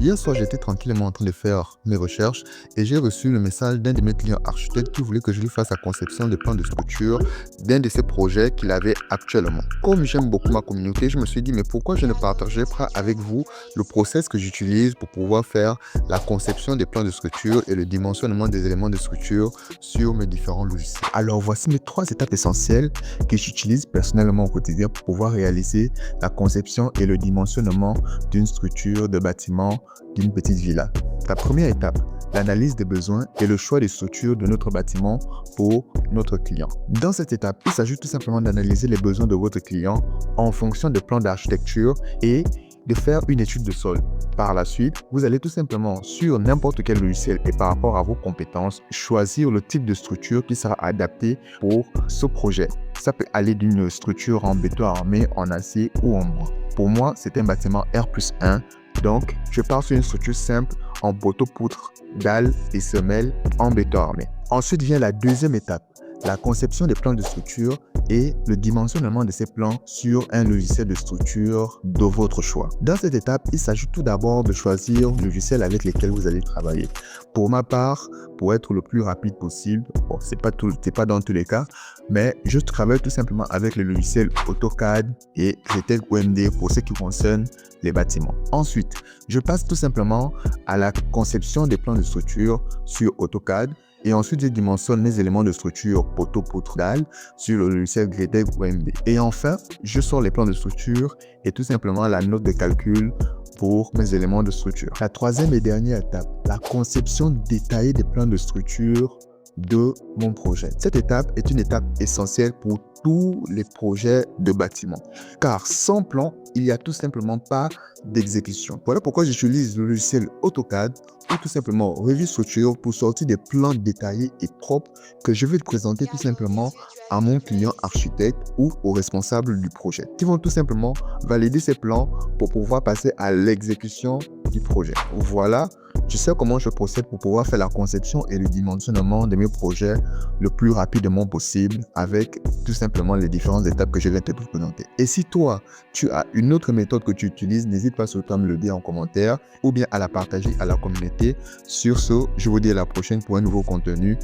Hier soir, j'étais tranquillement en train de faire mes recherches et j'ai reçu le message d'un de mes clients architectes qui voulait que je lui fasse la conception de plans de structure d'un de ses projets qu'il avait actuellement. Comme j'aime beaucoup ma communauté, je me suis dit, mais pourquoi je ne partagerais pas avec vous le process que j'utilise pour pouvoir faire la conception des plans de structure et le dimensionnement des éléments de structure sur mes différents logiciels. Alors, voici mes 3 étapes essentielles que j'utilise personnellement au quotidien pour pouvoir réaliser la conception et le dimensionnement d'une structure de bâtiment d'une petite villa. La première étape, l'analyse des besoins et le choix des structures de notre bâtiment pour notre client. Dans cette étape, il s'agit tout simplement d'analyser les besoins de votre client en fonction des plans d'architecture et de faire une étude de sol. Par la suite, vous allez tout simplement sur n'importe quel logiciel et par rapport à vos compétences, choisir le type de structure qui sera adapté pour ce projet. Ça peut aller d'une structure en béton armé, en acier ou en bois. Pour moi, c'est un bâtiment R+1, donc je pars sur une structure simple en poteau-poutre, dalles et semelles en béton armé. Ensuite vient la deuxième étape, la conception des plans de structure et le dimensionnement de ces plans sur un logiciel de structure de votre choix. Dans cette étape, il s'agit tout d'abord de choisir le logiciel avec lequel vous allez travailler. Pour ma part, pour être le plus rapide possible, bon, c'est pas dans tous les cas, mais je travaille tout simplement avec le logiciel AutoCAD et GTEC OMD pour ce qui concerne les bâtiments. Ensuite, je passe tout simplement à la conception des plans de structure sur AutoCAD. Et ensuite, je dimensionne mes éléments de structure poteau, poutre, dalle sur le logiciel GTEC OMD. Et enfin, je sors les plans de structure et tout simplement la note de calcul pour mes éléments de structure. La troisième et dernière étape, la conception détaillée des plans de structure de mon projet. Cette étape est une étape essentielle pour tous les projets de bâtiment. Car sans plan, il n'y a tout simplement pas d'exécution. Voilà pourquoi j'utilise le logiciel AutoCAD ou tout simplement Revue Structure pour sortir des plans détaillés et propres que je vais présenter tout simplement à mon client architecte ou au responsable du projet, qui vont tout simplement valider ces plans pour pouvoir passer à l'exécution du projet. Voilà, je sais comment je procède pour pouvoir faire la conception et le dimensionnement de mes projets le plus rapidement possible avec tout simplement les différentes étapes que je viens de te présenter. Et si toi, tu as une autre méthode que tu utilises, n'hésite pas surtout à me le dire en commentaire ou bien à la partager à la communauté. Sur ce, je vous dis à la prochaine pour un nouveau contenu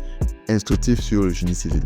instructif sur le génie civil.